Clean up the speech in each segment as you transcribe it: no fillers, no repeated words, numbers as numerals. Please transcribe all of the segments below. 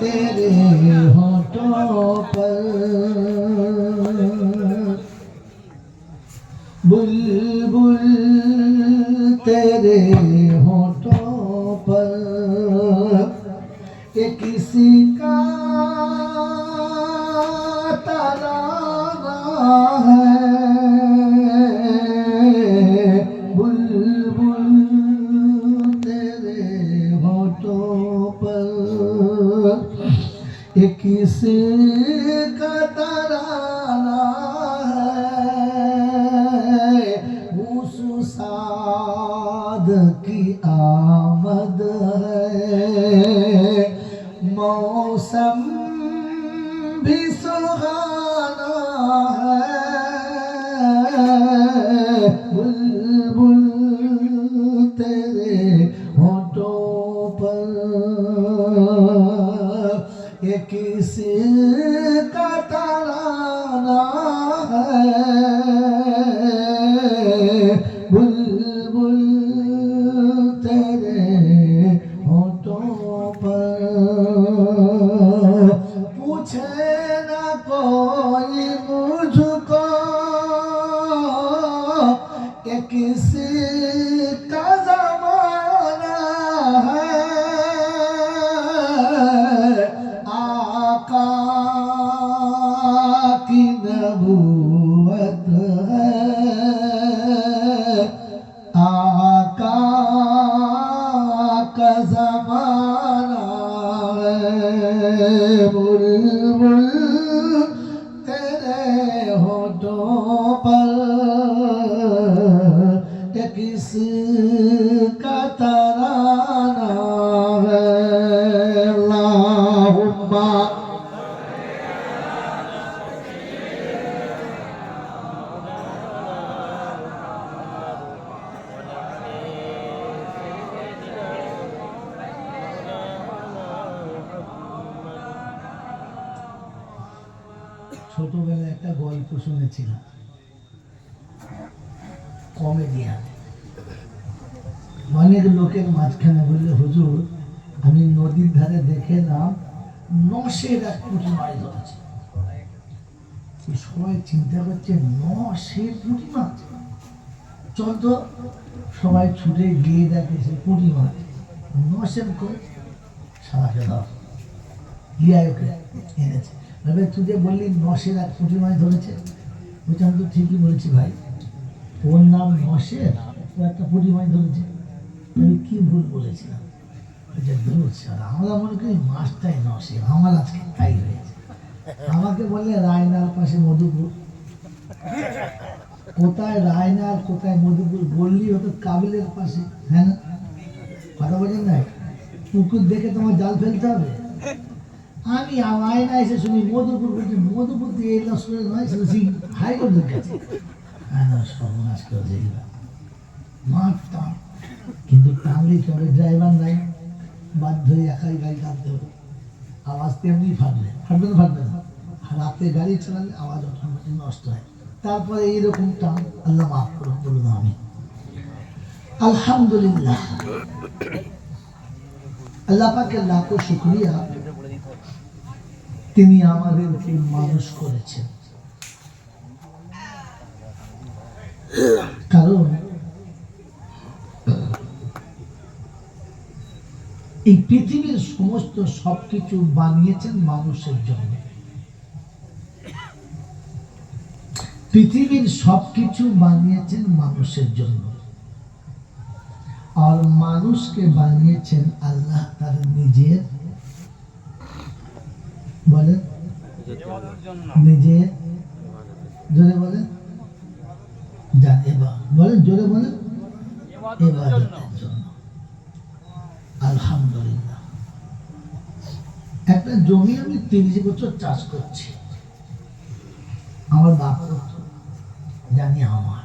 तेरे होठों पर, बुलबुल तेरे होठों पर, ये किसी का तराना है, बुलबुल तेरे होठों पर, ये किसी का तराना है, उस साद की आमद है, मौसम भी सुहाना है, बुलबुल तेरे होठों पर, ये किसी का तराना है, बुलबुल तेरे होठों पर, पूछे ना कोई मुझको कि किसी का ज़माना है, आका की नबूवत है, आका का ज़माना है, बुलबुल तेरे होठों पर, ये किसी का तराना है, अल्लाहुम्मा ছোটবেলায় একটা গল্প শুনেছিলাম, কমেডিয়ান অনেক লোকের মাঝখানে বললে, হুজুর আমি নদীর ধারে দেখে এলাম নশের এক পুঁটি মাছ ধরেছে। সবাই চিন্তা করছে নশের পুঁটি মাছ, চল তো সবাই ছুটে গিয়ে দেখে সে পুঁটি মাছ, নশের করে সারাকে ধর গিয়ে ওকে এনেছে। এবার তুই যে বললি নশের এক পুঁটি মাছ ধরেছে, বলছি আমি তো ঠিকই বলছি ভাই, ওর নাম নশের, ও একটা পুঁটি মাছ ধরেছে, আমি কি ভুল বলেছিলাম। আমরা মনে করি মাছটাই নশের, আমার আজকে তাই হয়েছে। আমাকে বললে রায়নার পাশে মধুপুর, কোথায় রায়নার কোথায় মধুপুর বললি হতো কাবিলের পাশে, হ্যাঁ না? কথা বলেন না, পুকুর দেখে তোমার জাল ফেলতে হবে। আমি আয়না এসে শুনি মধুপুর, বলছি মধুপুর দিয়ে এই লস্করে নয়, শুনছি হাইকোর্টের কাছে। সর্বনাশ করে দেখলাম মাঠ টান, কিন্তু টানলে চলে, ড্রাইভার নাই, বাধ্য হয়ে একাই গাড়ি টানতে হবে। আওয়াজ তেমনি ফাটবে না, ফাটবে না। রাতে গাড়ি চালালে আওয়াজ অটোমেটিক নষ্ট হয়। তারপরে এইরকম টান, আল্লাহ মাফ করুন, বলুন আমি আলহামদুলিল্লাহ। আল্লাহ পাকের লাখো শুকরিয়া, তিনি আমাদেরকে মানুষ করেছেন। কারণ এই পৃথিবীর সমস্ত সবকিছু বানিয়েছেন মানুষের জন্য, পৃথিবীর সবকিছু বানিয়েছেন মানুষের জন্য, আর মানুষকে বানিয়েছেন আল্লাহ তার নিজের, বলেন নিজের, জোরে বলেন, বলেন জোরে বলেন, ইবাদতের জন্য। আলহামদুলিল্লাহ। একটা জমি আমি 30 বছর চাষ করছি, আমার বাপ জানি আমার,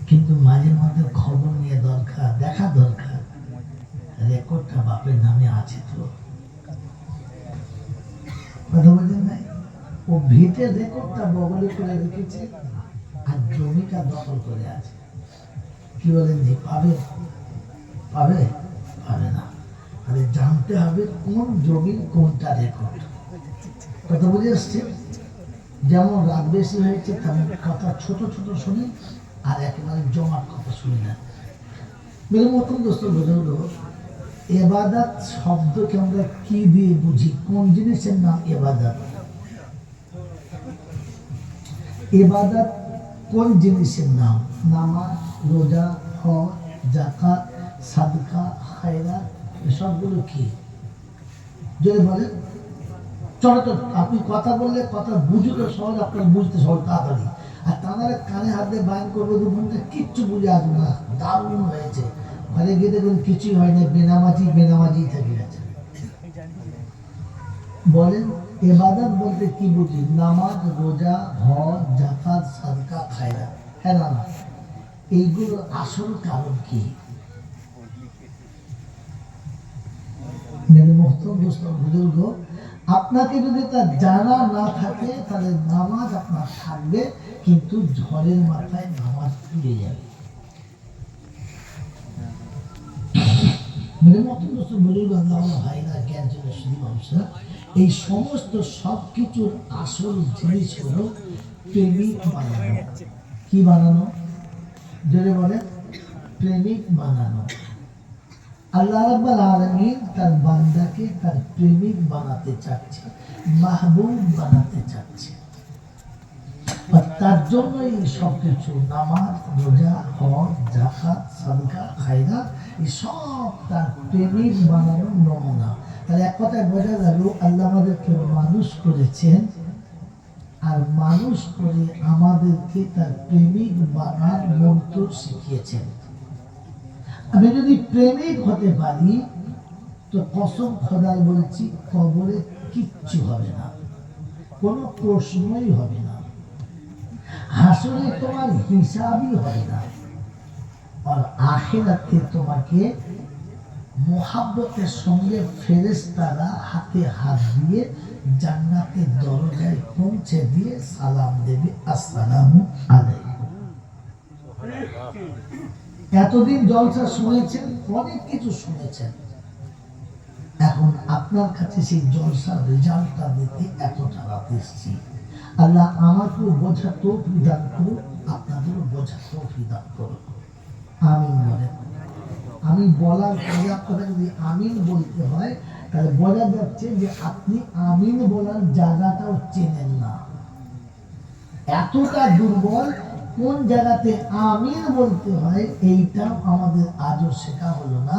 কিন্তু মাঝে মধ্যে খবর নিয়ে দরকার, দেখা দরকার, রেকর্ডটা বাপের নামে আছে তো, কথা বলেন নাই? ও ভিটের রেকর্ডটা বগলে করে রেখেছে আর জমিটা দখল করে আছে। কি বলেন জি, পাবে? পাবে? পাবে না। তাহলে জানতে হবে কোন জমির কোনটা রেকর্ড। কথা বুঝে আসছে? যেমন রাত বেশি হয়েছে তেমন কথা ছোট ছোট শুনি, আর একেবারে জমাট কথা শুনি না। মেরে মতন দোস্ত বোঝা হলো, এবাদাত শব্দকে আমরা কি দিয়ে বুঝি? কোন জিনিসের নাম এবাদাত? এবাদাত কোন জিনিসের নাম? নামাজ, রোজা, হজ, যাকাত, সাদকা, খায়রাত, এসবগুলো কি? যদি বলেন চলো তো, আপনি কথা বললে কথা বুঝতে সহজ, আপনার বুঝতে সহজ তাড়াতাড়ি। আর তাঁরা কানে হাত দিয়ে বায়ন করবো দুপুরটা কিচ্ছু বুঝে আসবে না। দারুণ হয়েছে, ঘরে গিয়ে দেখুন কিছুই হয় না, বেনামাজি থেকে গেছে। বলেন ইবাদত বলতে কি বুঝি? নামাজ, রোজা, হজ, যাকাত, সাদকা, খায়রাত, হ্যাঁ না? এইগুলোর আসল কারণ কি? মেরে মোহতরম দোস্ত বুজুর্গ, আপনাকে যদি তা জানা না থাকে তাহলে নামাজ আপনার থাকবে, কিন্তু ঝড়ের মাথায় নামাজ উড়ে যাবে। মেরে মোহতরম দোস্ত বুজুর্গ, আল্লাহ ভাইরা, জ্ঞান চলে শুধু মানুষরা, এই সমস্ত সব কিছুর আসল জিনিস হলো প্রেমিক বানানো। কি বানানো? যদি বলে প্রেমিক বানানো। আল্লাহ রাব্বুল আলামিন তার বান্দাকে তার প্রেমিক বানাতে চাচ্ছে, মাহবুব বানাতে চাচ্ছে। আর তার জন্যই সব কিছু, নামাজ, রোজা, হজ, যাকাত, সাদকা, খায়রাত, এই সব তার প্রেমিক বানানোর নমুনা। তাহলে এক কথায় বোঝা গেল আল্লাহ আমাদেরকে মানুষ করেছেন, আর মানুষ করে আমাদেরকে তার প্রেমিক বানার মন্ত্র শিখিয়েছেন। আমি যদি প্রেমিক হতে পারি তো কসম খোদায় বলছি, কবরে কিচ্ছু হবে না, কোনো প্রশ্নই হবে না, হাসরে তোমার হিসাবই হবে না, আর আখিরাতে তোমাকে মোহাব্বতের সঙ্গে ফেরেশতারা হাতে হাত দিয়ে জান্নাতের দরজায় পৌঁছে দিয়ে সালাম দেবে, আসসালামু আলাইকুম। এতদিন জলসা শুনেছেন, অনেক কিছু শুনেছেন, এখন আপনার কাছে সেই জলসার রেজাল্টটা দিতে এতটা রাত এসেছি। আল্লাহ আমাকেও বোঝা তৌফিক দান করুন, আপনাদেরও বোঝা তৌফিক দান করুন। আমিন বলেন। আমি বলার পরে আপনারা যদি আমিন বলতে হয়, তাহলে বোঝা যাচ্ছে যে আপনি আমিন বলার জায়গাটাও চেনেন না, এতটা দুর্বল। কোন জায়গাতে আমিন বলতে হয় এইটাও আমাদের আজও শেখা হলো না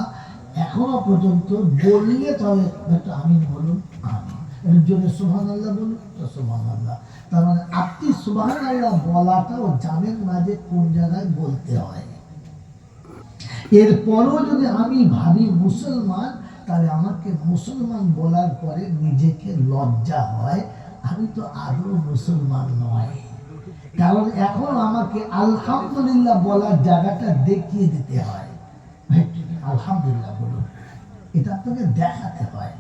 এখনো পর্যন্ত। বললে তবে একটা আমিন বলুন, আমিন, এর জন্য সুবহানাল্লাহ বলুন তো সুবহানাল্লাহ। তার মানে আপনি সুবহানাল্লাহ বলাটাও জানেন না যে কোন জায়গায় বলতে হয়। এরপরও যদি আমি ভাবি মুসলমান, তাহলে আমাকে মুসলমান বলার পরে নিজেকে লজ্জা হয়, আমি তো আদৌ মুসলমান নয়। কারণ এখন আমাকে আলহামদুলিল্লাহ বলার জায়গাটা দেখিয়ে দিতে হয়। আলহামদুলিল্লাহ বলুন, এটা আপনাকে দেখাতে হয়।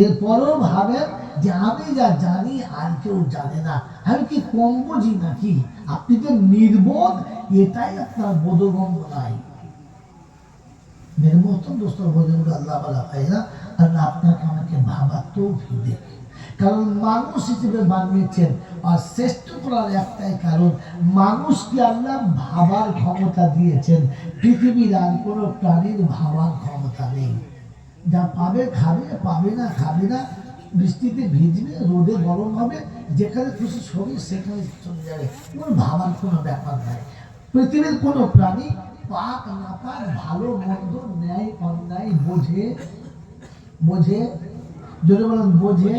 এরপরও ভাবেন যে আমি যা জানি আর কেউ জানে না, আমি কি কম বুঝি নাকি? আপনি যে নির্বোধ, এটাই আপনার বোধগম্য নাই। মেরে মতন দোস্ত বোঝেন আল্লাহ বলা হয় না, আল্লাহ আপনাকে আমাকে ভাবার তৌফিক দেন। কারণ মানুষ হিসেবে বানিয়েছেন, আর শ্রেষ্ঠ করার একটাই কারণ, মানুষকে আল্লাহ ভাবার ক্ষমতা দিয়েছেন। পৃথিবীর আর কোনো প্রাণীর ভাবার ক্ষমতা নেই। যা পাবে খাবে, পাবে না খাবে না, বৃষ্টিতে ভিজবে, রোদে গরম হবে, যেখানে খুশি শরীর সেখানে চলে যাবে, কোনো ভাবার কোনো ব্যাপার নাই। পৃথিবীর কোনো প্রাণী পাক না পাক, ভালো মন্দ, ন্যায় অন্যায় বোঝে, বোঝে, যদি বলেন বোঝে।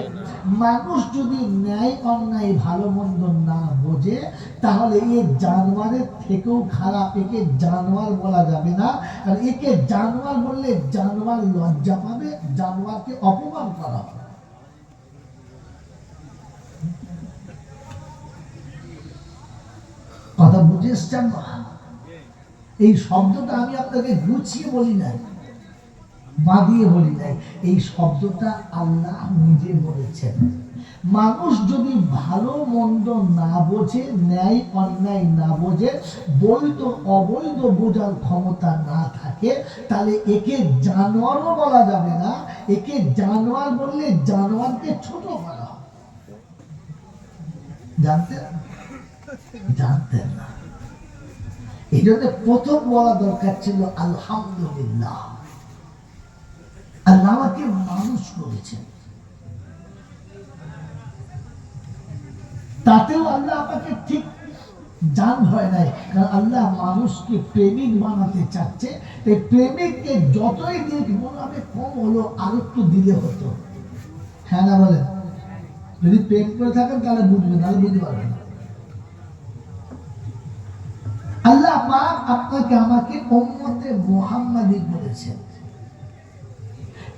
মানুষ যদি ন্যায় অন্যায় ভালো মন্দ না বোঝে, তাহলে এ জানোয়ারের থেকেও খারাপ, একে জানোয়ার বলা যাবে না। আর একে জানোয়ার বললে জানোয়ার লজ্জা পাবে, জানোয়ারকে অপমান করা হবে। কথা বুঝে এসছেন? এই শব্দটা আমি আপনাকে গুছিয়ে বলি নাই, বাঁধিয়ে বলি নাই, এই শব্দটা আল্লাহ নিজে বলেছেন। মানুষ যদি ভালো মন্দ না বোঝে, ন্যায় অন্যায় না বোঝে, বৈধ অবৈধ বোঝার ক্ষমতা না থাকে, থাকে, তাহলে একে জানোয়ারও বলা যাবে না। একে জানোয়ার বললে জানোয়ারকে ছোট করা হবে। জানতেন? জানতেন না। এই জন্য প্রথম বলা দরকার ছিল আলহামদুলিল্লাহ, আল্লাহ আমাকে মানুষ করেছেন। তাতেও আল্লাহ আমাকে ঠিক জান হয় নাই, কারণ আল্লাহ মানুষকে প্রেমিক বানাতে চাচ্ছে। এই প্রেমিককে যতই দিক মনে হবে কম হলো, আর একটু দিলে হতো। হ্যাঁ না বলেন? যদি প্রেম করে থাকেন তাহলে বুঝবেন, তাহলে বুঝতে পারবেন না। আল্লাহ পাক আপনাকে আমাকে উম্মতে মুহাম্মাদি বলেছেন,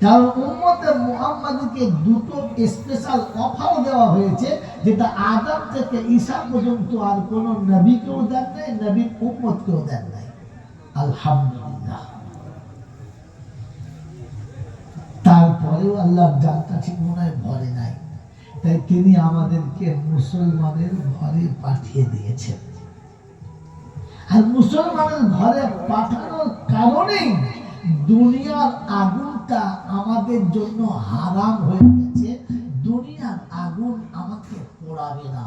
কারণ উম্মতে মুহাম্মাদিকে দুটো স্পেশাল অফার দেওয়া হয়েছে, যেটা আদম থেকে ঈসা পর্যন্ত আর কোন নবীকেও দেন নাই, নবীর উম্মতকেও দেন নাই। আলহামদুলিল্লাহ। তারপরেও আল্লাহর জানটা ঠিক মনে হয় ভরে নাই, তাই তিনি আমাদেরকে মুসলমানের ঘরে পাঠিয়ে দিয়েছেন। আর মুসলমানের ঘরে পাঠানোর কারণেই দুনিয়ার আগুনটা আমাদের জন্য হারাম হয়ে গেছে। দুনিয়ার আগুন আমাকে পোড়াবে না।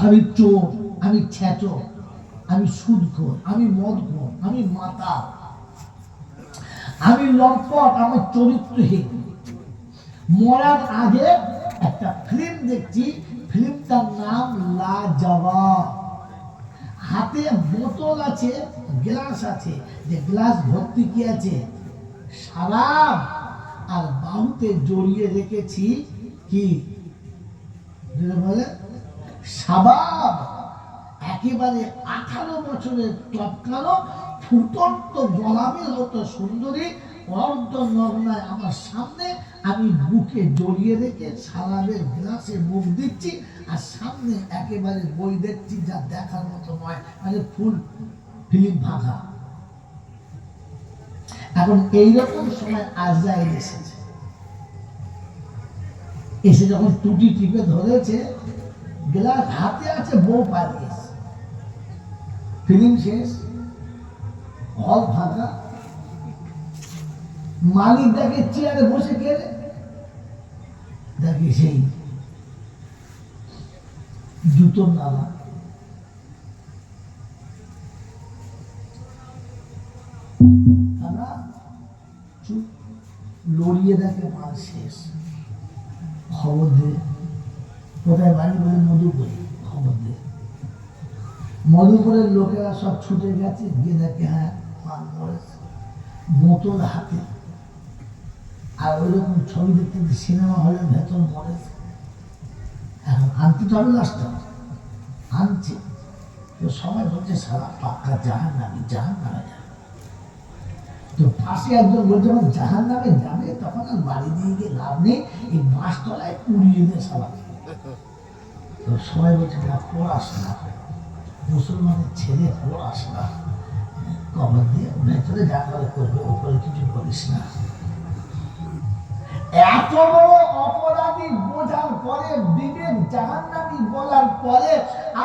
আমি চোর, আমি ছেচর, আমি সুদখোর, আমি মদখোর, আমি মাতাল, আমি লম্পট, আমি চরিত্রহীন। মরার আগে একটা ফিল্ম দেখছি, ফিল্মটার নাম লাজবাব। হাতে বোতল আছে, গ্লাস আছে, যে গ্লাস ভর্তি কি আছে? শরাব। আর বাহুতে জড়িয়ে রেখেছি কি বলে? শাবাব। একেবারে 18 বছরের টপকানো ফুটন্ত গোলাপের মতো সুন্দরী অর্ধ নগ্নায় আমার সামনে, আমি বুকে জড়িয়ে রেখে শারাবের গ্লাসে মুখ দিচ্ছি, আর সামনে একেবারে বই দেখছি যা দেখার মতো নয়, মানে ফুল ফিল্ম ফাঁকা। এখন এইরকম সময় আজরাইল এসেছে, এসে যখন টুটি টিপে ধরেছে, গ্লাস হাতে আছে, বউ পালিয়েছে, ফিল্ম শেষ, হল ফাঁকা। মালিক দেখে চেয়ারে বসে গেলে, দেখে সেই জুতোর নালা। লড়িয়ে দেখে মাল শেষ। খবর দে, কোথায় বাড়ি? বলে মধুপুরে। খবর দে। মধুপুরের লোকেরা সব ছুটে গেছে, গিয়ে দেখে হ্যাঁ মাল মরেছে, বোতল হাতে। আর ওইরকম ছবি দেখতে সিনেমা হলের ভেতর মরেছে। এখন আনতে তো হবে, লাস্টটা আনছে তো সবাই বলছে সারা পাক্কা জাহান নামে, জাহান নামে যাবে। তো পাশে একজন বলছে জাহান নামে যাবে, তখন আর বাড়ি দিয়ে গিয়ে লাভ নেই, এই বাঁশতলায় পুড়িয়ে দেয় সবাই। তো সবাই বলছে না, পড়াস না, মুসলমানের ছেলে পড়াস না, কবর দিয়ে ভেতরে যা করে করবে, ওপরে কিছু করিস না। এত বড় অপরাধী বোঝার পরে, বিবেক জাহান্নামী বলার পরে,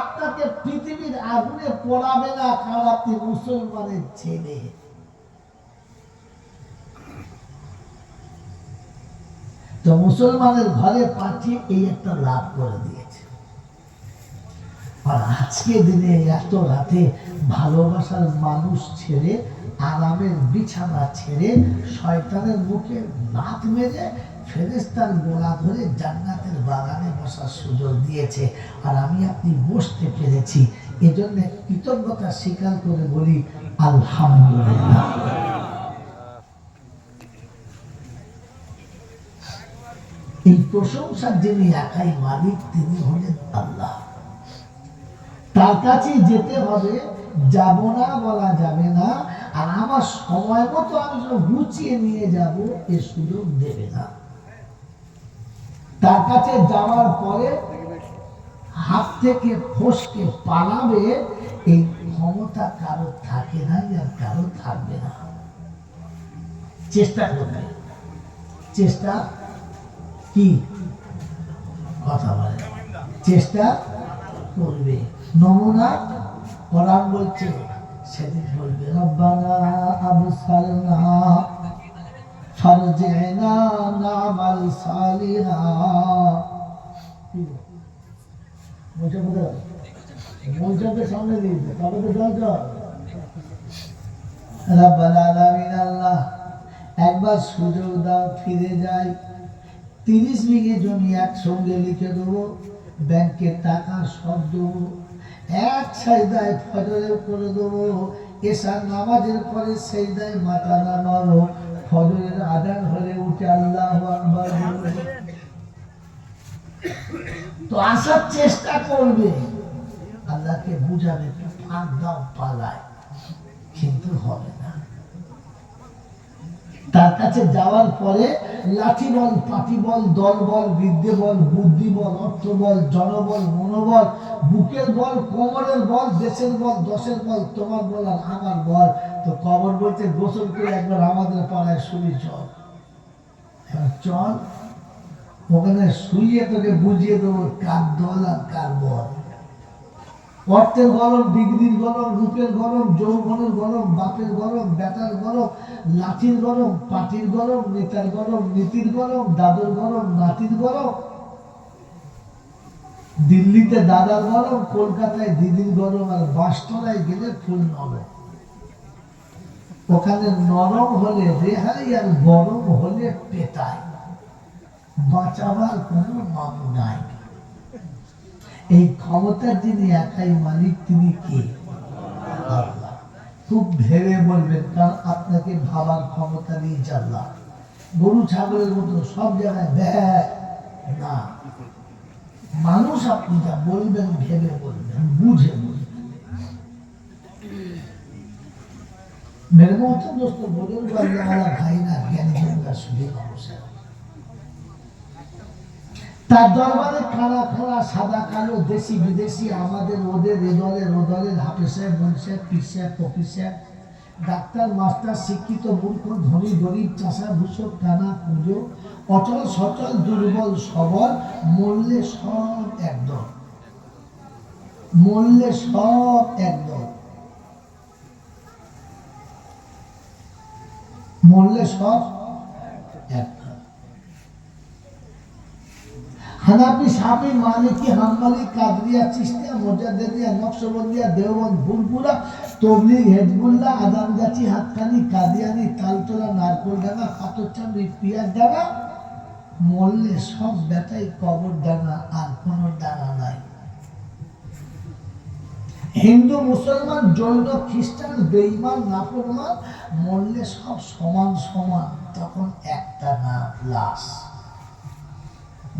আপনাকে পৃথিবীর আগুনে পোড়াবে না, কারণ আপনি মুসলমানের ছেলে। তো মুসলমানের ঘরে পাঠিয়ে এই একটা লাভ করে দিয়েছে। আর আজকে দিনে এত রাতে ভালোবাসার মানুষ ছেড়ে, আরামের বিছানা ছেড়ে, শয়তানের মুখে লাত মেরে ফেরেশতার গোলা ধরে জান্নাতের বাগানে বসার সুযোগ দিয়েছে। আর আমি আপনি বসতে পেরেছি, এজন্য কৃতজ্ঞতা স্বীকার করে বলি আলহামদুলিল্লাহ। এই প্রশংসার যিনি একাই মালিক, তিনি হলেন আল্লাহ। তার কাছে যেতে হবে, যাব না বলা যাবে না। আর আমার সময় মতো আমি গুছিয়ে নিয়ে যাব, এ সুযোগ দেবে না। তার কাছে যাওয়ার পরে হাত থেকে ফসকে পালাবে, এই ক্ষমতা কারো থাকে না, আর কারো থাকবে না। চেষ্টা করবে, চেষ্টা কি কথা বলে, চেষ্টা করবে। নমুনা কোরআন বলছে, সেদিন বলবে রব্বানা আবসারনা ফারজি'না না'মাল সালিহা। মৌচাকে সামনে দিয়েছে, তবে তো দরকার রব্বাল আলামিন আল্লাহ একবার সুযোগ দাও, ফিরে যাই, 30 বিঘে জমি একসঙ্গে লিখে দেবো, ব্যাংকের টাকা সব দেবো, এক সাজদায় ফজরে করে দেবো, এশার নামাজের পরে সাজদায় মাথা নামাবো, ফজরের আযান হলে উঠে আল্লাহু আকবার বলবো। তো আসার চেষ্টা করবে, আল্লাহকে বুঝাবে ফাঁক দাও পালায়, কিন্তু হবে না। তার কাছে যাওয়ার পরে লাঠি বল, পাটি বল, দল বল, বিদ্যে বল, বুদ্ধি বল, অর্থ বল, জনবল, মনোবল, বুকের বল, কোমরের বল, দেশের বল, দশের বল, তোমার বল আর আমার বল। তো কবর বলতে গোসল করে একবার আমাদের পাড়ায় শুনি চল, চল ওখানে শুইয়ে তোকে বুঝিয়ে দেবো কার দল আর কার বল। অর্থের গরম, ডিগ্রির গরম, রূপের গরম, যৌবনের গরম, বাপের গরম, বেটার গরম, লাঠির গরম, পাটির গরম, নেতার গরম, নীতির গরম, দাদুর গরম, নাতির গরম, দিল্লিতে দাদার গরম, কলকাতায় দিদির গরম, আর বাঁশতলায় গেলে ফুল নরম। ওখানে নরম হলে রেহাই আর গরম হলে পেটাই, বাঁচাবার কোনো নাম নাই। এই ক্ষমতার যিনি একাই মালিক তিনি কে? আল্লাহ। খুব ভেবে বলবেন, কারণ আপনাকে ভাবার ক্ষমতা দিয়েছে আল্লাহ। গরু ছাগলের মতো সব জায়গায় ব্যয় না, মানুষ আপনি যা বলবেন ভেবে বলবেন, বুঝে বলবেন। মেরে মতো দোস্ত বলেন আল্লাহ ভাই না জ্ঞানী জনরা শুধু অবসর। তার দরবারে খাড়া খাড়া সাদা কালো দেশি বিদেশি, আমাদের ওদের এদলের ওদলের, হাফেজ সাহেব, মন সাহেব, পীর সাহেব, ফকির সাহেব, ডাক্তার মাস্টার, শিক্ষিত মূর্খ, ধনী গরিব, চাষা ভূষক, কানা পুজো, অচল সচল, দুর্বল সবল, মরলে সব একদল, মরলে সব একদল, মরলে সব একদল। হানাফি, শাফি, মালিকি, হাম্বলি, কাদরিয়া, চিশতিয়া, মুজাদ্দিদিয়া, নকশবন্দিয়া, দেওবন্দ, ফুলপুরা, তবলিগ, হেজবুল্লাহ, আদামগাছি, হাতখানি, কাদিয়ানি, তালতলা, নারকোলডাঙ্গা, পাথরচাঁদি, পিয়ারডাঙ্গা, মরলে সব বেটাই কবর ডাঙ্গা, আর কোনো ডাঙ্গা নাই। হিন্দু, মুসলমান, জৈন, খ্রিস্টান, বেঈমান, নাফরমান, মরলে সব সমান সমান, তখন একটা না লাশ।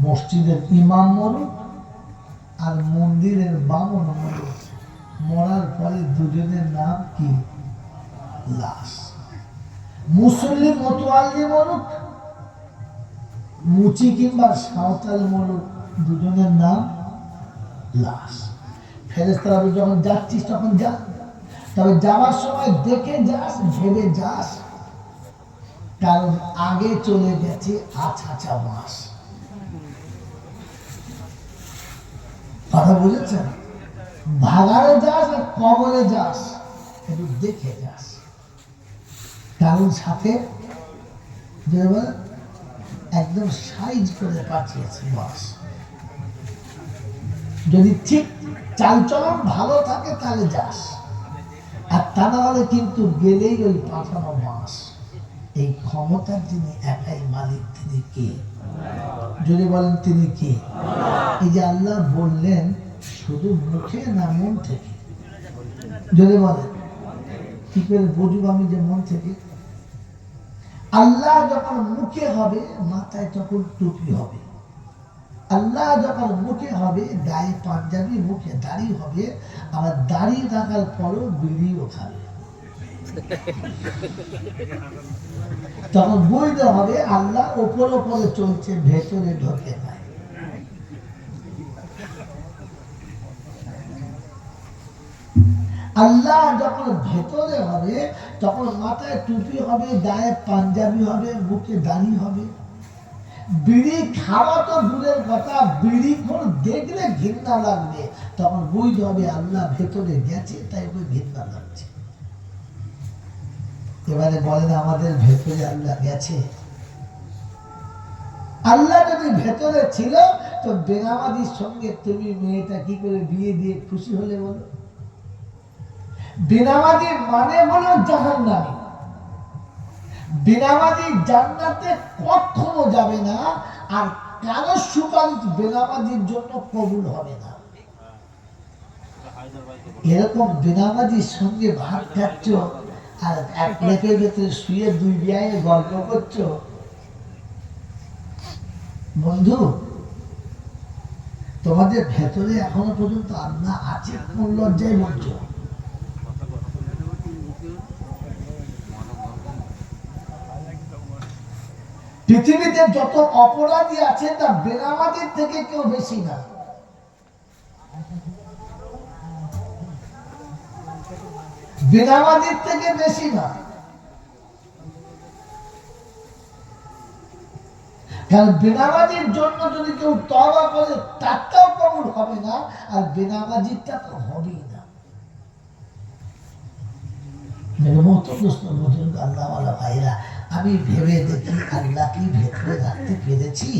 মসজিদের ইমাম মরুক আর মন্দিরের বামন মরুক, মরার পরে দুজনের নাম কি? লাশ। মুসল্লি মতোয়াল্লি মরুক, মুচি কিংবা সাঁওতাল মরুক, দুজনের নাম লাশ। ফেরেশতারা যখন যাচ্ছিস তখন যা, তবে যাওয়ার সময় দেখে যাস, ভেবে যাস, কারণ আগে চলে গেছে ৮ মাস। কথা বুঝেছেন? ভাগারে যাস আর কবরে যাস, একটু দেখে যাস, কারণ সাথে একদম সাইজ করে পাঠিয়েছে বাস। যদি ঠিক চালচলন ভালো থাকে তাহলে যাস, আর তা না হলে কিন্তু গেলেই ওই পাঠানো মাস। এই ক্ষমতার যিনি একাই মালিক তিনি কে? যদি বলেন তিনি কে? এই যে আল্লাহ বললেন শুধু মুখে না মন থেকে? যদি বলেন কি করে বুঝবো আমি যে মন থেকে? আল্লাহ যখন মুখে হবে মাথায় তখন টুপি হবে, আল্লাহ যখন মুখে হবে গায়ে পাঞ্জাবি, মুখে দাড়ি হবে, আবার দাড়ি থাকার পরও বিড়িও খাবে। তখন বুঝতে হবে আল্লাহ ওপরে ওপরে চলছে, ভেতরে ঢোকে নাই। আল্লাহ যখন ভেতরে হবে তখন মাথায় টুপি হবে, গায়ে পাঞ্জাবি হবে, মুখে দাড়ি হবে। বিড়ি খাওয়া তো দূরের কথা, বিড়ি খোর দেখলে ঘৃণা লাগবে, তখন বুঝতে হবে আল্লাহ ভেতরে গেছে, তাই ওকে ঘৃণা লাগছে। এবারে বলেন আমাদের ভেতরে আল্লাহ গেছে? আল্লাহ যদি ভেতরে ছিল তো বেনামাজির সঙ্গে তুমি মেয়েটা কি করে বিয়ে দিয়ে খুশি হলে বলো? বেনামাজির মানে হলো জাহান্নামী। বেনামাজি জান্নাতে কখনো যাবে না, আর কারো সুপারিশ বেনামাজির জন্য কবুল হবে না। এরকম বেনামাজির সঙ্গে ভাত খাচ্ছ আর এক প্লেটের ভেতরে শুয়ে দুই বিয়ে গল্প করছো, বন্ধু তোমাদের ভেতরে এখনো পর্যন্ত আল্লাহ আছে? কোন লজ্জায় বলছো? পৃথিবীতে যত অপরাধী আছে তা বেনামাজির থেকে কেউ বেশি না। বেনামাজির থেকে বেশি না। কারণ বেনামাজির জন্য যদি কেউ তওবা করে তারটাও কবুল হবে না, আর বেনামাজিরটা তো হবেই না। আল্লাহওয়ালা ভাইরা, আমি ভেবে দেখি আল্লাহ কি ভেতরে রাখতে পেরেছি?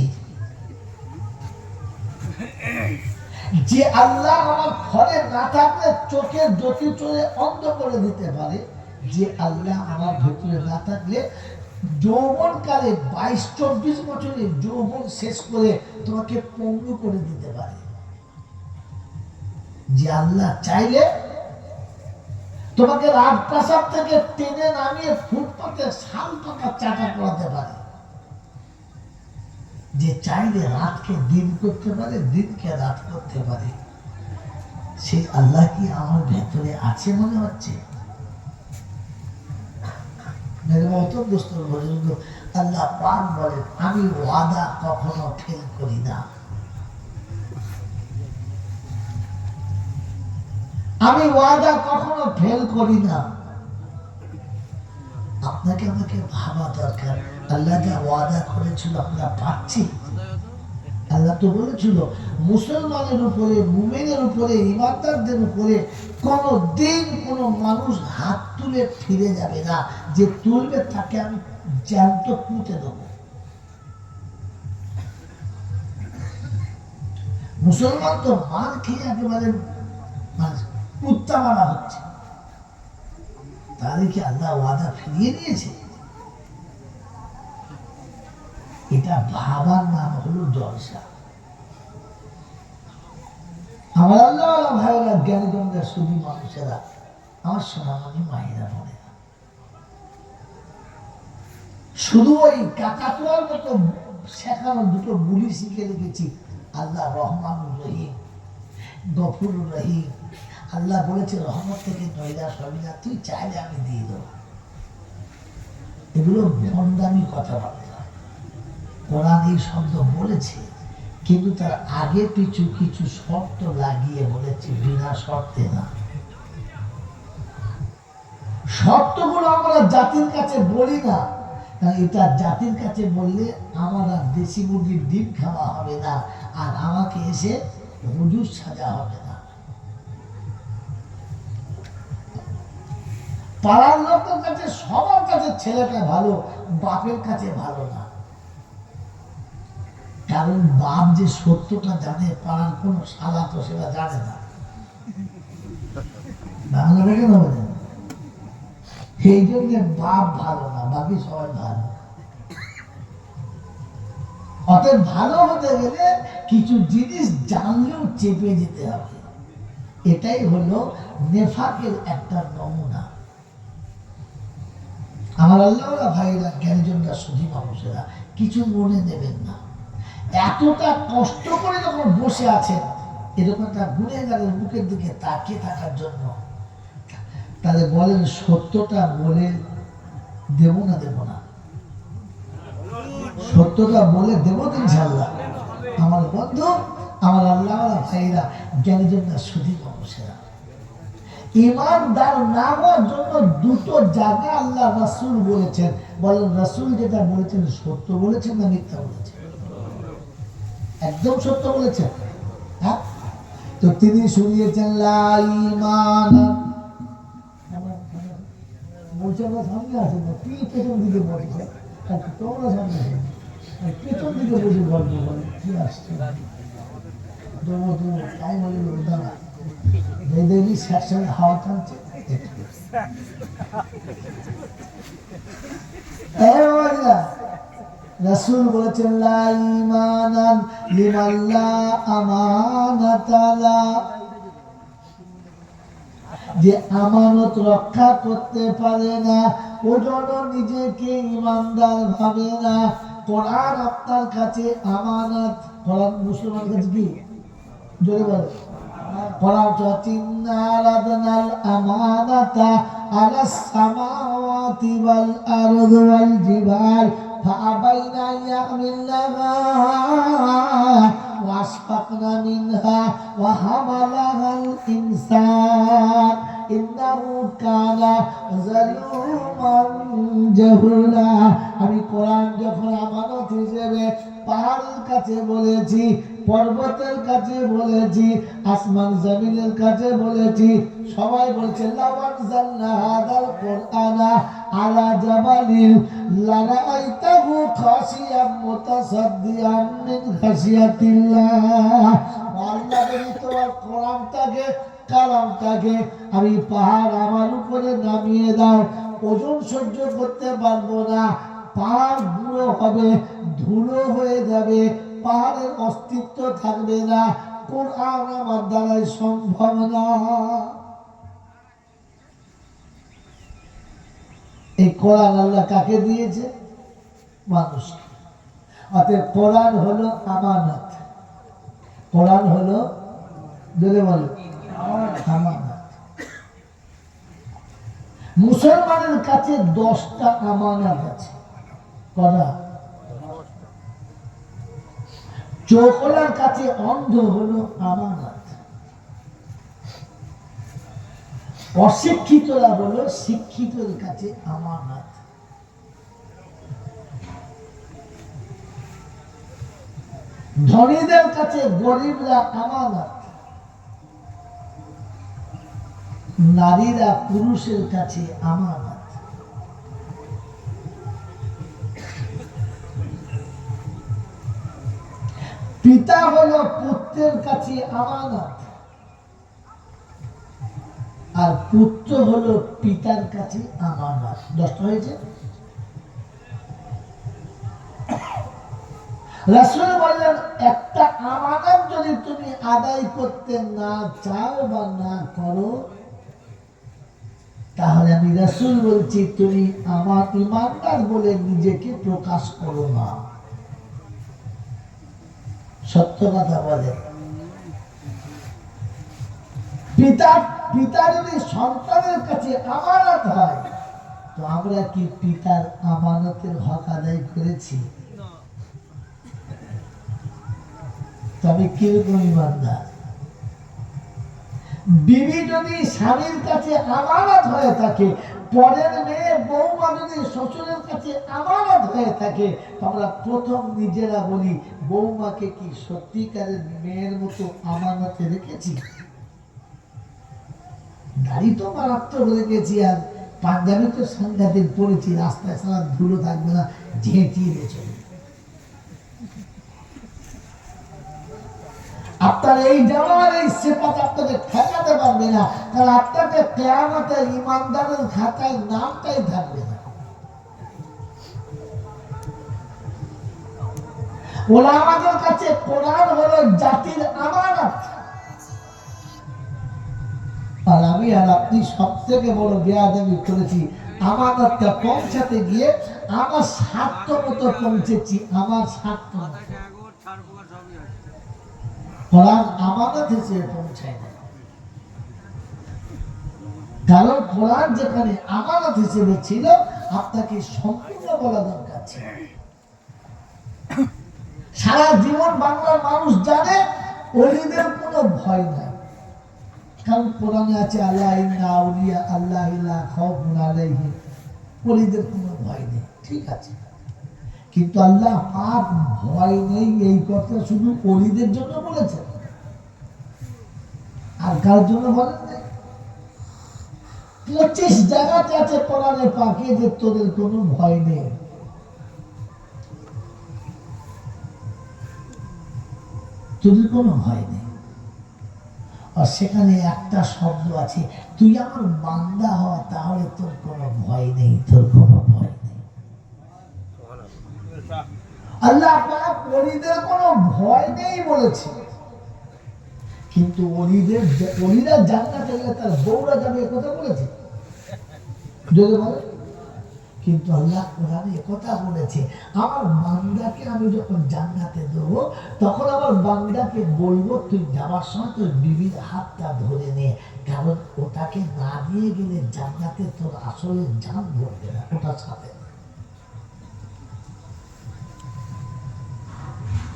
যে আল্লাহ আমার ঘরে না থাকলে চোখের জ্যোতি চলে অন্ধ করে দিতে পারে, যে আল্লাহ আমার ভেতরে না থাকলে যৌবন কালে 22-24 বছরে যৌবন শেষ করে তোমাকে পঙ্গু করে দিতে পারে, যে আল্লাহ চাইলে তোমাকে রাজপ্রাসাদ থেকে টেনে নামিয়ে ফুটপাতে শাল পাকা চাকা করাতে পারে, যে চাইলে রাতকে দিন করতে পারে, দিনকে রাত করতে পারে, সেই আল্লাহ কি আমার ভেতরে আছে মনে হচ্ছে? আল্লাহ পাক বলেন, আমি ওয়াদা কখনো ফেল করি না। আমি ওয়াদা কখনো ফেল করি না। আপনাকে আমাকে ভাবা দরকার, আল্লাহ যা ওয়াদা করেছিল আমরা পাচ্ছি? আল্লাহ তো বলেছিল মুসলমানের উপরে, মুমিনের উপরে, ইমানদারদের উপরে কোন দিন কোন মানুষ হাত তুলে ফিরে যাবে না, যে তুলবে তাকে আমি জ্যান্ত পুঁতে দেব। মুসলমান তো মার খেয়ে একেবারে কুত্তা মারা হচ্ছে, তাহলে কি আল্লাহ ওয়াদা ফিরিয়ে নিয়েছে? এটা ভাবার নাম হলো জলসা। আমার আল্লাহ ভাইরা, জ্ঞানীগণরা, সুধী মানুষেরা, আমার সোনামণি মায়েরা বলে না, শুধু ওই কাকাতুয়ার মতো শেখানো দুটো বুলি শিখে রেখেছি, আল্লাহ রহমানুর রহিম, গফুরুর রহিম। আল্লাহ বলেছে রহমত থেকে নৈরাশ হবি না, তুই চাইলে আমি দিয়ে দেবো। এগুলো ভণ্ডামি কথাবার্তা। কোরআন এই শব্দ বলেছে, কিন্তু তার আগে পিছু কিছু শর্ত লাগিয়ে বলেছে, বিনা শর্তে না। শর্তগুলো আমরা জাতির কাছে বলি না, কারণ এটা জাতির কাছে বললে আমার আর দেশি মুরগির ডিম খাওয়া হবে না, আর আমাকে এসে হুজুর সাজা হবে না। পাড়ার লোকের কাছে, সবার কাছে ছেলেটা ভালো, বাপের কাছে ভালো না। কারণ বাপ যে সত্যটা জানে, পাড়ার কোন শালা তো সেটা জানে না। বাংলাটা কেন বলেন? এই জন্য বাপ ভালো না, বাকি সবাই ভালো। অতএব ভালো হতে গেলে কিছু জিনিস জানলেও চেপে যেতে হবে। এটাই হলো নেফাকের একটা নমুনা। আমার আল্লাহ ভাইরা, জ্ঞানীজনরা, সুধী মানুষেরা, কিছু মনে নেবেন না। এতটা কষ্ট করে যখন বসে আছেন, এরকম একটা গুণেগারের মুখের দিকে তাকিয়ে থাকার জন্য, তাহলে বলেন সত্যটা বলে দেব না দেব না? সত্যটা বলে দেব তো ইনশাআল্লাহ। আমার বন্ধু, আমার আল্লাহ ভাইরা, জ্ঞানীজনরা, সুধী মানুষেরা, ইমানদার না হওয়ার জন্য দুটো জায়গা আল্লাহ রাসূল বলেছেন। বলেন রাসূল যেটা বলেছেন সত্য বলেছেন না মিথ্যা বলেছেন? একদম সত্য বলেছেন। হ্যাঁ, তো তিনি শুনিয়েছেন লা ঈমান, বলছে তোমরা সামনে আসো না, কি পেছন দিকে বসে, তোমরা সামনে আসো পেছন দিকে বসে গল্প করে কি আসছে তাই বলে দাঁড়া এই দেখবি শ্বাসের হাওয়া টানছে। রাসূল বলেছেন লা ঈমানান লিমান লা আমানাতা লা, যে আমানত রক্ষা করতে পারে না ও যেন নিজেকে ইমানদার ভাবে না। কোরআন আপনার কাছে আমানত, কোরআন মুসলমান কাছে কি জোরে বলে কোরআন ইন্না আরাদনাল আমানাতা আলাস সামাওয়াতি ওয়াল আরদি ওয়াল জিবাল ফাআবাইনা ইয়াহমিলনাহা ওয়াশফাকনা মিনহা ওয়া হামালাহাল ইনসান ইন্নাহু কানা যালুমান জাহুলা। আমি কোরআন যখন আমানত হিসেবে পাহাড়ের কাছে বলেছি, পর্বতের কাছে বলেছি, আসমান জমিনের কাছে বলেছি, সবাই বলছে লাওয়ান জান্না হাদাল কুরআনা আলা জাবালিন লারাআইতাহু খাশিয়াম মুতাসাদ্দিয়ান মিন খাশিয়াতিল্লাহ। আল্লাহ যদি তোমার কোরআনটাকে কালামটাকে আমি পাহাড় আমার উপরে নামিয়ে দাও, ওজন সহ্য করতে পারবো না, পাহাড় গুঁড়ো হবে, ধুলো হয়ে যাবে, পাহাড়ের অস্তিত্ব থাকবে না, কোরআন আমার দ্বারাই সম্ভব না। এই কোরআন আল্লাহ কাকে দিয়েছে? মানুষকে। অতএব কোরআন হলো আমানত। কোরআন হলো বলে বলো আমানত। মুসলমানের কাছে 10টা আমানত আছে। করা চোখলার কাছে অন্ধ হলো আমানত, অশিক্ষিতরা হলো শিক্ষিতের কাছে আমানত। ধনীদের কাছে গরিবরা আমানত, নারীরা পুরুষের কাছে আমানত। পিতা হলো পুত্রের কাছে আমানত, আর পুত্র হলো পিতার কাছে আমানত। 10টা হয়েছে। রাসূল বললেন একটা আমানত যদি তুমি আদায় করতে না চাও বা না করো, তাহলে আমি রাসূল বলছি তুমি আমার ইমানদার বলে নিজেকে প্রকাশ করো না। সত্য কথা বলে। পিতা যদি সন্তানের কাছে আমানত হয়, তো আমরা কি পিতার আমানতের হক আদায় করেছি? তবে কিরকম ইমানদার? বিবি যদি স্বামীর কাছে আমানত হয়ে থাকে, পরের মেয়ে বৌমা যদি শ্বশুরের কাছে আমানত হয়ে থাকে, আমরা প্রথম নিজেরা বলি বৌমাকে কি সত্যিকারের মেয়ের মতো আমানতে রেখেছি? দাড়ি তো মারাত্মক রেখেছি, আর পাঞ্জাবি তো সাংঘাতিক পড়েছি, রাস্তায় সারা ধুলো থাকবে না, ঝেঁটিয়ে চলে। আপনার এই জামার এই সিফাত আপনাকে ঠেকাতে পারবে না, কারণ আপনাকে কিয়ামতে ইমানদারের খাতায় নামটাই থাকবে না। ওলামাদের কাছে কোরআন হলো জাতির আমানত। আর আমি আর আপনি সব থেকে বড় বেয়াদবি করেছি, আমানতটা পৌঁছাতে গিয়ে আমার স্বার্থ মতো পৌঁছেছি, আমার স্বার্থ। কোরআন আমানত হিসেবে পৌঁছায় না, কারণ কোরআন যেখানে আমানত হিসেবে ছিল, আপনাকে সম্পূর্ণ বলা দরকার ছিল। সারা জীবন বাংলার মানুষ জানে ওলিদের কোনো ভয় নাই, কারণ কোরআনে আছে আল্লাহ ইন্না আউলিয়া আল্লাহি লা খাউফুন আলাইহিম, ওলিদের কোনো ভয় নেই। ঠিক আছে, কিন্তু আল্লাহ পাক ভয় নেই এই কথা শুধু ওলিদের জন্য বলেছেন, আর কার জন্য বলেন নাই? 25 জায়গাতে আছে কোরআনে পাকে যে তোদের কোনো ভয় নেই। তোদের কোনো ভয় নেই। আর সেখানে একটা শব্দ আছে, তুই আমার বান্দা হ, তাহলে তোর কোনো ভয় নেই, তোর কোনো ভয় নেই। আল্লাহ পাক ওলিদের কোনো ভয় নেই বলেছে, কিন্তু ওলিরা জান্নাতে গেলে তার বউরা যাবে একথা বলেছে যদি বলে। কিন্তু আল্লাহ কোরআনে একথা বলেছে, আমার বান্দাকে আমি যখন জান্নাতে দেবো তখন আমার বান্দাকে বলবো তুই যাওয়ার সময় তোর বিবির হাতটা ধরে নে, কারণ ওটাকে না দিয়ে গেলে জান্নাতে তোর আসলে জান ধরবে না, ওটার সাথে।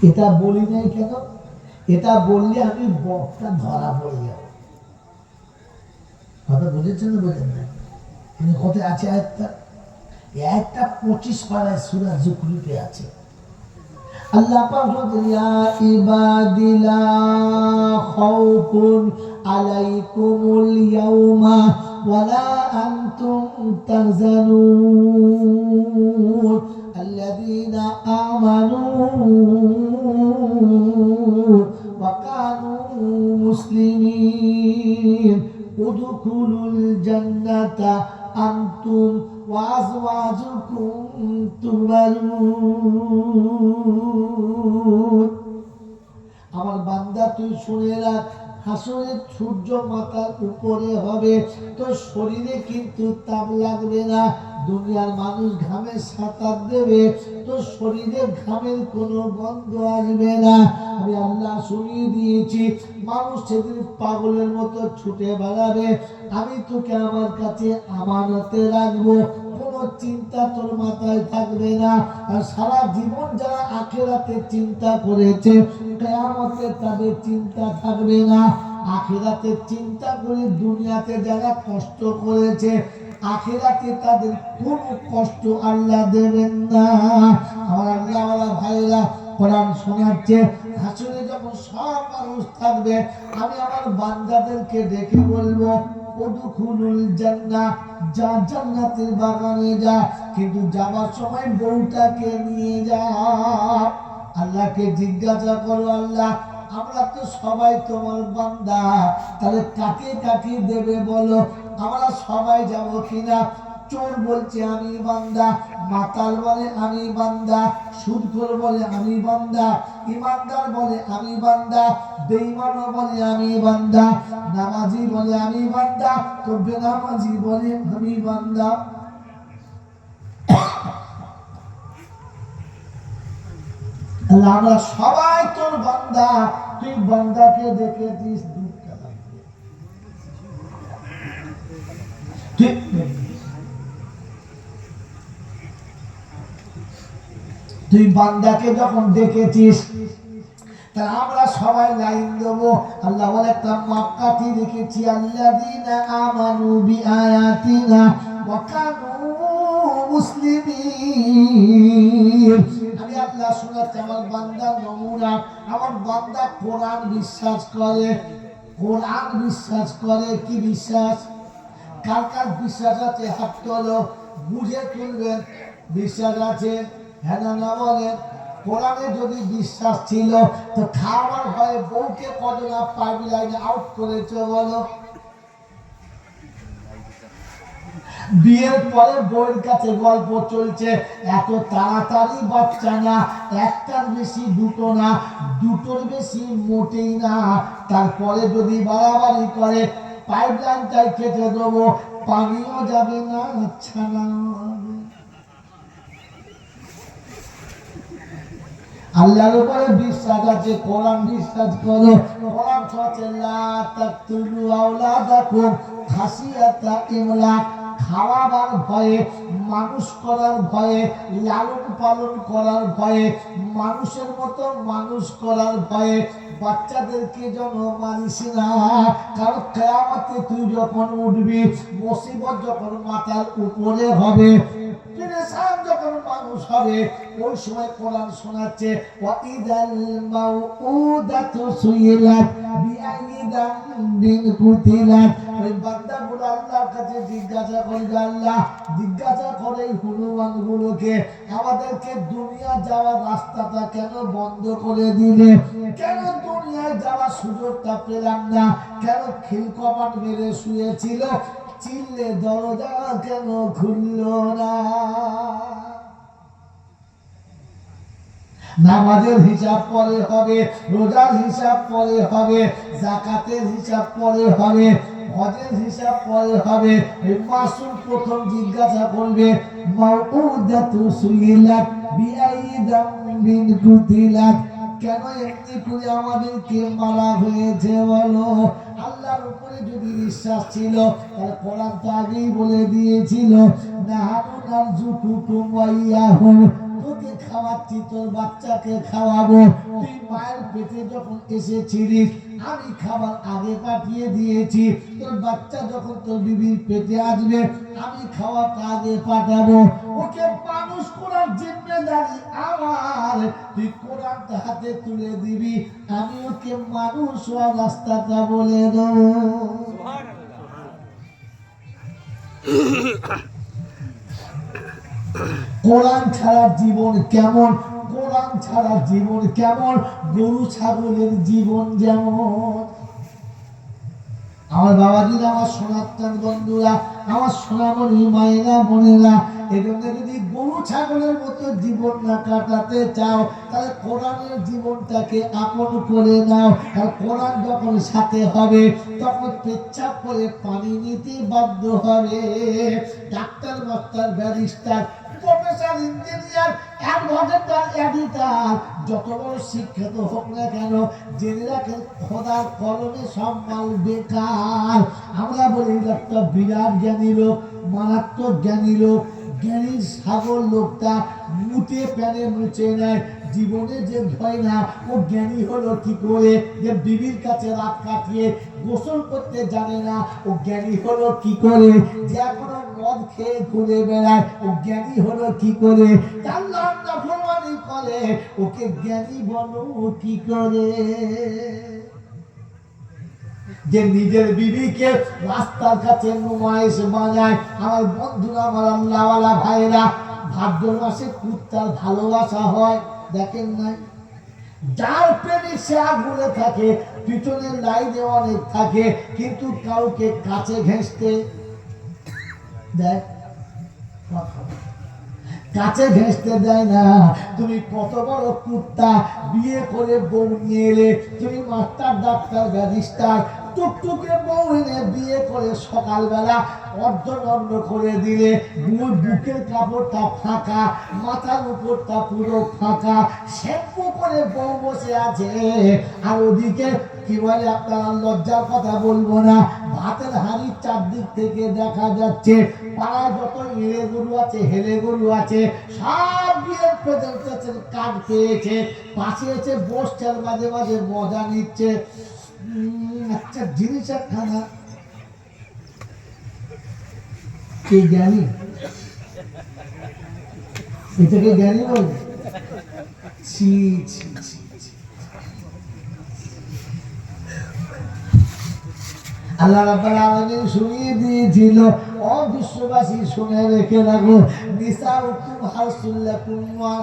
এটা বলি নাই কেন? এটা বললে আমি বক্তা ধরা পড়ে যাব। কথা বুঝেছেন না বোঝেন না? কিন্তু কোথায় আছে আয়াতটা? একটা 25 পারায় সূরা যুকরিতে আছে। আল্লাহ পাক বলেন, ইয়া ইবাদি লা খাউফুন আলাইকুমুল ইয়াউমা ওয়ালা আনতুম তাহজানুন আল্লাযীনা আমানু ওয়া কানু মুসলিমিন উদখুলুল জান্নাতা আনতুম ওয়া আযওয়াজুকুম তুহবারুন। আমার বান্দা তুই শুনে রাখ, হাসরের সূর্য মাথার উপরে হবে, তোর শরীরে কিন্তু তাপ লাগবে না। দুনিয়ার মানুষ ঘামে সাঁতার দেবে, তোর শরীরে ঘামের কোনো গন্ধ আসবে না। আমি আল্লাহ শুনিয়ে দিয়েছি, মানুষ সেদিন পাগলের মতো ছুটে বেড়াবে, আমি তোকে আমার কাছে আমানতে রাখবো, কোনো চিন্তা তোর মাথায় থাকবে না। আর সারা জীবন যারা আখিরাতে চিন্তা করেছে, কিয়ামতে তাদের চিন্তা থাকবে না। আখিরাতে চিন্তা করে দুনিয়াতে যারা কষ্ট করেছে, আখিরাতে তাদের কোনো কষ্ট আল্লাহ দেবেন না। আমার আল্লাহওয়ালা ভাইরা কোরআন শোনাচ্ছে, হাসরে যখন সব মানুষ থাকবে, আমি আমার বান্দাদেরকে ডেকে বলবো উদখুলুল জান্নাহ, যা জান্নাতের বাগানে যা, কিন্তু যাবার সময় বউটাকে নিয়ে যা। আল্লাহকে জিজ্ঞাসা করো, আল্লাহ আমরা তো সবাই তোমার বান্দা, তাহলে কাকে কাকে দেবে বলো, আমরা সবাই যাব কিনা? চোর বলছে আমি বান্দা, মাতাল বলে আমি বান্দা, সুদখোর বলে আমি বান্দা, ইমানদার বলে আমি বান্দা, বেঈমান বলে আমি বান্দা, নামাজি বলে আমি বান্দা, তো বেনামাজি বলে আমি বান্দা। আমরা সবাই তোর বান্দা, তুই বান্দাকে দেখেছিস তুই বান্দাকে যখন দেখেছিস, তা আমরা সবাই লাইন দেবো। আল্লাহ বলে একটা মাক্কাতি রেখেছি, আল্লাযীনা আমানু বিআয়াতিনা ওয়া কানু মুসলিমিন। আমি আল্লাহ শোনাচ্ছি আমার বান্দা নমুনা, আমার বান্দা কোরআন বিশ্বাস করে, কোরআন বিশ্বাস করে। কি বিশ্বাস? কার কার বিশ্বাস আছে হাত তোলো, বুঝে তুলবেন। বিশ্বাস আছে? হ্যাঁ না বলেন। কোরআনে যদি বিশ্বাস ছিল তো খাওয়ার ভয়ে বউকে কতটা পাইপ লাইনে আউট করেছে বলো? বিয়ের পরে বউয়ের কাছে গল্প চলছে, এত তাড়াতাড়ি বাচ্চা না, একটার বেশি দুটো না, দুটোর বেশি মোটেই না। তারপরে যদি বাড়াবাড়ি করে পাইপ লাইনটাই কেটে দেবো, পানিও যাবে না, আচ্ছা না। আল্লাহর উপরে বিশ্বাস আছে, কোরআন বিশ্বাস করো। কোরআন বলছে লা তাকতুলু আওলাদাকুম খাসিয়াতা ইমলাক, খাওয়াবার ভয়ে, মানুষ করার ভয়ে, লালন পালন করার ভয়ে, মানুষের মতো মানুষ করার ভয়ে বাচ্চাদেরকে যেন মানিস না। কারণ কিয়ামতে তুই যখন উঠবি, মুসিবত যখন মাথার উপরে হবে, ইনসান যখন মানুষ হবে ওই সময় কোরআন শোনাচ্ছে ওয়াইদাল মাউউদাতু সুইলাত বিআইয়ি যামবিন কুতিলাত। ওই বান্দাগুলো আল্লাহর কাছে জিজ্ঞাসা করবে, আল্লাহ জিজ্ঞাসা করে হনুমান গুলোকে আমাদেরকে দুনিয়া যাওয়ার রাস্তাটা কেন বন্ধ করে দিলে, কেন দুনিয়ায় যাওয়ার সুযোগটা পেলাম না, কেন খিলকপাট মেরে শুয়েছিল, চিল্লে দরজা কেন খুলল না। নামাজের হিসাব পরে হবে, রোজার হিসাব পরে হবে, যাকাতের হিসাব পরে হবে, হজের হিসাব পরে হবে। মাসুম প্রথম জিজ্ঞাসা করবে মাউউদাতু সুইলাত বিআইয়ি যামবিন কুতিলাত, কেন এমনি করে আমাদেরকে মারা হয়েছে বলো। আল্লাহর উপরে যদি বিশ্বাস ছিল তাহলে কোরআন তো আগেই বলে দিয়েছিল নাহানু নারযুকুকুম ওয়া ইয়াহুম, তোকে খাওয়াচ্ছি তোর বাচ্চাকে খাওয়াবো। তুই মায়ের পেটে যখন এসেছিলিস আমি খাবার আগে পাঠিয়ে দিয়েছি, তোর বাচ্চা যখন তোর বিবির পেটে আসবে আমি খাওয়াটা আগে পাঠাবো। ওকে মানুষ করার জিম্মেদারি আমার, তুই কোরআনটা হাতে তুলে দিবি, আমি ওকে মানুষ হওয়ার রাস্তাটা বলে দেবো। কোরআন ছাড়া জীবন কেমন, কোরআন ছাড়া জীবন কেমন, গরু ছাগলের জীবন যেমন। আমার বাবাজিরা, আমার সোনার বন্ধুরা, আমার সোনামণি মায়েরা বোনেরা, এজন্য যদি গরু ছাগলের মতো জীবন না কাটাতে চাও তাহলে কোরআনের জীবনটাকে আপন করে নাও। আর কোরআন যখন সাথে হবে তখন পেচ্ছাপ করে পানি নিতে বাধ্য হবে। Doctor, master, barrister, professor, engineer, advocate, editor, যত বড় শিক্ষিত হোক না কেন জেনে রাখেন খোদার কলমে সম্মান বেকার। আমরা বলি একটা বিরাট জ্ঞানী লোক, মারাত্মক জ্ঞানী লোক, জ্ঞানী সাগর লোকটা মুটে প্যানে মুছে নেয়, জীবনে যে ভয় না, ও জ্ঞানী হলো কি করে, যে বিবির কাছে রাত কাটিয়ে গোসল করতে জানে না, ও জ্ঞানী হলো কি করে, যে এখনো মদ খেয়ে ঘুরে বেড়ায়, ও জ্ঞানী হলো কি করে, আল্লাহর নাফরমানি করে, ওকে জ্ঞানী বলো কি করে। যে নিজের বিবিকে রাস্তার কাছে নুমাইশ বানায়। আমার বন্ধুরা, আমার আল্লাহওয়ালা ভাইরা, ভাদ্র মাসে কুত্তার ভালোবাসা হয় দেখেন নাই? যার প্রেমে সে আগুনে থাকে, পিছনের লাইনে অনেক থাকে, কিন্তু কাউকে কাছে ঘেঁষতে দেয়, কাছে ঘেঁষতে দেয় না। তুমি কত বড় কুত্তা, বিয়ে করে বউ নিয়ে এলে, তুমি মাস্টার, ডাক্তার, ব্যারিস্টার, টুকটুকে বউ এনে বিয়ে করে সকালবেলা অর্ধনগ্ন করে দিলে, বুকের কাপড়টা ফাঁকা, মাথার উপরটা পুরো ফাঁকা, শ্যাম্পু করে বউ বসে আছে, আর ওদিকে কি বলে, আপনারা লজ্জার কথা বলবো না, ভাতের হাঁড়ির চারদিক থেকে দেখা যাচ্ছে পাড়ায় যত এড়ে গরু আছে, হেলে গরু আছে, সব বিয়ের প্রেজেন্টেশন কার্ড পেয়েছে, পাশে এসে বসছে, মাঝে মাঝে মজা নিচ্ছে। একটা জিনিস একখানা, কে জ্ঞানী, এটাকে জ্ঞানী বলে? ছি ছি ছি। আল্লাহ রাব্বুল আলামিন শুনিয়ে দিয়েছিল, ও বিশ্ববাসী শুনে রেখে রাখো, নিসাউকুম হারসুল লাকুম ওয়া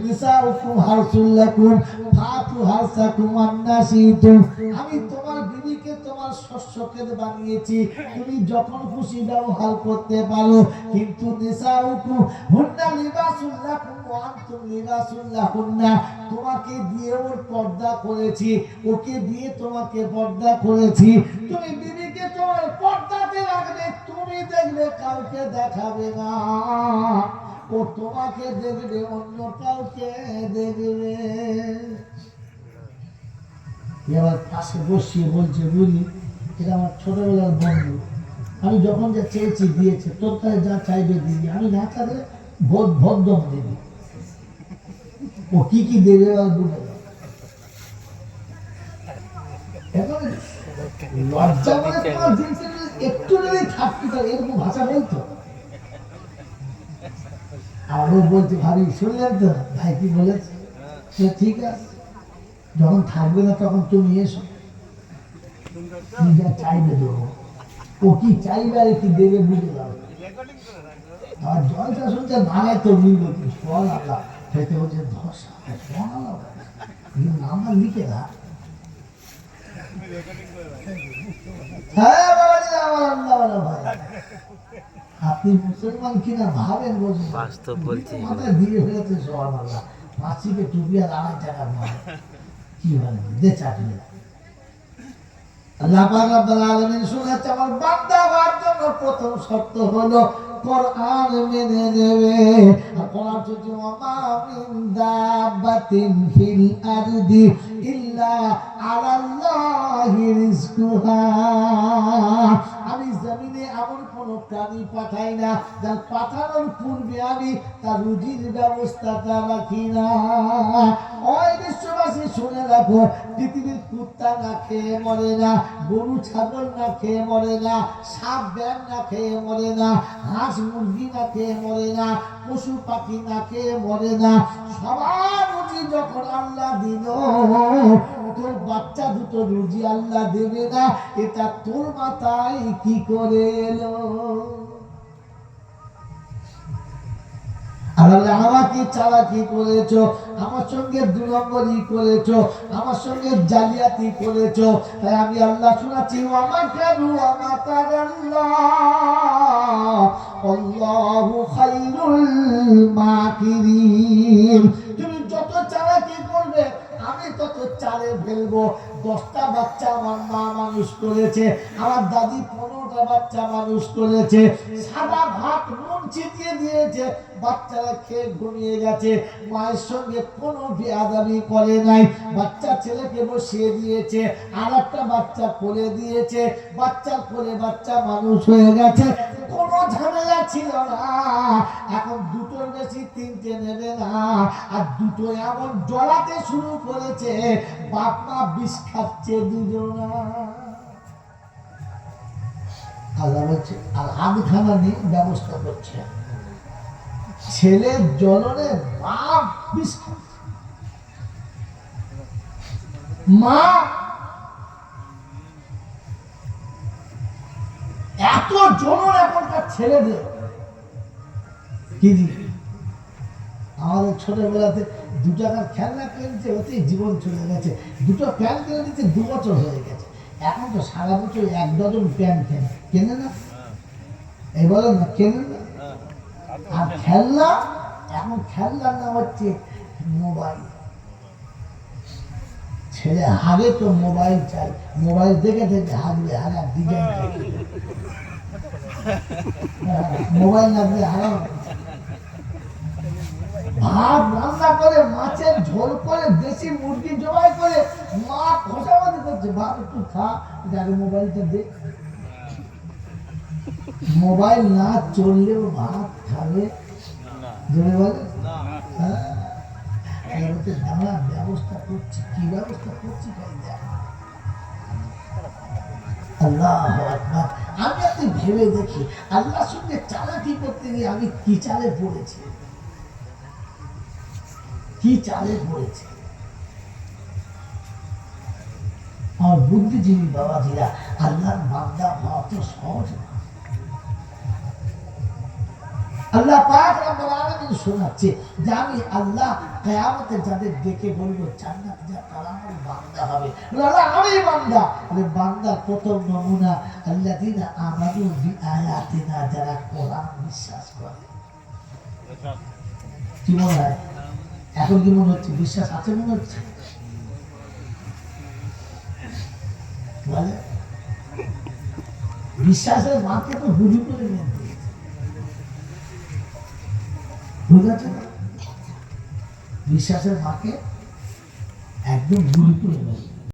নিসাউকুম হারসুল লাকুম ফাতু হারসাকুম আন্নাসিতুম। আমি তোমার বিবিকে তোমার শস্য ক্ষেত বানিয়েছি, তুমি যখন খুশি ব্যবহার করতে পারো, কিন্তু নিসাউকুম হুন্না লিবাসুল লাকুম ওয়া আনতুম লিবাসুল লাহুন্না। তোমাকে দিয়ে ওর পর্দা করেছি, ওকে দিয়ে তোমাকে পর্দা করেছি, তুমি বিবিকে তোমার পর্দাতে রাখবে, তুমি দেখবে কাউকে দেখাবে না, ও তোমাকে দেখবে, অন্য কাউকে দেখবে। এবার পাশে বসিয়ে বলছে, বুঝি এটা আমার ছোটবেলার বন্ধু, আমি যখন যা চেয়েছি দিয়েছে, তোর কাছে যা চাইবে দিবি, আমি না থাকলে ভোদ্দম দিবি, ও কি কি দেবে আর বুঝে লজ্জা মানে তোমার জিনিসের একটু যদি থাকতে, এরকম ভাষা বলতো। আর ও বলছে ভাবি শুনলেন তো ভাই কি বলেছে, ঠিক আছে যখন থাকবে না তখন তুমি এসো, তুমি যা চাইবে দেবো। ও কি চাইবে আর কি দেবে বুঝে দাও। আর জলসা শুনছে নাগায় তো মিলবে কি সোয়াল আল্লাহ খেতে হচ্ছে ধসা সোয়াল আল্লাহ নাম্বার লিখে না। হ্যাঁ বাবাজি আমার আল্লাহ ভাই, আপনি মুসলমান কিনা ভাবেন বলছেন, বাস্তব বলছি মাথায় দিয়ে ফেলেছে সোয়াল আল্লাহ, মাসিকে টুপি আর 2.5 টাকা মারে কি বলে দে চাকরি। আল্লাহ পাক রব্বুল আলামিন শোনাচ্ছে আমার বান্দা হওয়ার জন্য প্রথম শর্ত হলো কোরআন মেনে নেবে। আর কোরআন হচ্ছে ওয়ামা মিন দাব্বাতিন ফিল আরদি ইল্লা আলাল্লাহি রিজকুহা। আমি জমিনে এমন কোন প্রাণী পাঠাই না যার পাঠানোর পূর্বে আমি তার রুজির ব্যবস্থাটা রাখি না। ওই বিশ্ববাসী শুনে রাখো, পৃথিবীর কুত্তা না খেয়ে মরে না, গরু ছাগল না খেয়ে মরে না, সাপ ব্যাং না খেয়ে মরে না, হাঁস মুরগি না খেয়ে মরে না, পশু পাখি না খেয়ে মরে না। সবার রুজি যখন আল্লাহ দিল, তোর বাচ্চা দুটো রুজি আল্লাহ দেবে না, এটা তোর মাথায় কি করে এলো? আমাকে চালাকি করেছো, আমার সঙ্গে 2 নম্বরই করেছো, আমার সঙ্গে জালিয়াতি করেছো, তাই আমি আল্লাহ শোনাচ্ছি আল্লাহু খায়রুল মাকিরিন। তুমি যত চালাকি করবে আমি তত চালে ফেলবো। 10টা বাচ্চা আমার মা মানুষ করেছে, আমার দাদি 15টা বাচ্চা মানুষ করেছে, সাদা ভাত নুন ছিটিয়ে দিয়েছে, বাচ্চারা খেয়ে ঘুমিয়ে গেছে, মায়ের সঙ্গে কোনো বেয়াদবি করে নাই, বাচ্চা ছেলেকে বসিয়ে দিয়েছে, আর একটা বাচ্চা কোলে দিয়েছে, বাচ্চার কোলে বাচ্চা মানুষ হয়ে গেছে, কোনো ঝামেলা ছিল না। এখন 2টোর বেশি 3টে নেবে না, আর 2টো এমন জ্বলাতে শুরু করেছে, বাপ মা বিষ খাচ্ছে দুজনা। আল্লাহ বলছে আর আমি খানা নিয়ে ব্যবস্থা করছে, ছেলের জ্বলনে বাপ বিষ খাচ্ছে, মা এত জ্বলন এখনকার ছেলেদের কি আমাদের ছোটবেলাতে 2 টাকার খেলনা কিনতে হতেই জীবন চলে গেছে, 2টো প্যান্ট কিনে দিতে 2 বছর হয়ে গেছে। এখন তো সারা বছর 1 ডজন প্যান্ট কেনে না, এই বলো না কেনে না। আর খেলনা, এখন খেলনার নাম হচ্ছে মোবাইল। ছেলে হাগে তো মোবাইল চাই, মোবাইল দেখে দেখে হাগবে, হাগার ডিজাইন মোবাইল লাগবে হারাম। ভাত রান্না করে, মাছের ঝোল করে, দেশি মুরগি জবাই করে মা খোসাবাদি করছে, ভাত একটু খা, যাকে মোবাইলটা দে। মোবাইল না চললেও ভাত খাবে, জোরে বলে দাঁড়া ব্যবস্থা করছি, কি ব্যবস্থা করছি আল্লাহ আকবার। আমি আপনি ভেবে দেখি আল্লাহর সঙ্গে চালাকি করতে গিয়ে আমি কি চালে পড়েছি, কি চালে পড়েছে। আমার বুদ্ধিজীবী বাবাজিরা, আল্লাহর বান্দা হওয়া তো সহজ না। আল্লাহ পাক রব্বুল আলামিন শোনাচ্ছে যে আমি আল্লাহ কিয়ামতে যাদের ডেকে বলবো জান্নাত যা তারা আমার বান্দা হবে। আল্লাহ আমি বান্দা, আরে বান্দা প্রথম নমুনা আল্লাযিনা আমানু বিআয়াতিনা, যারা কোরআন বিশ্বাস করে। কি মনে হয় এখন, কি মনে হচ্ছে বিশ্বাস আছে মনে হচ্ছে? বলে বিশ্বাসের মাকে তো গুলি করে নিয়ে বুঝাচ্ছে না, বিশ্বাসের মাকে একদম গুলি করে নেবে।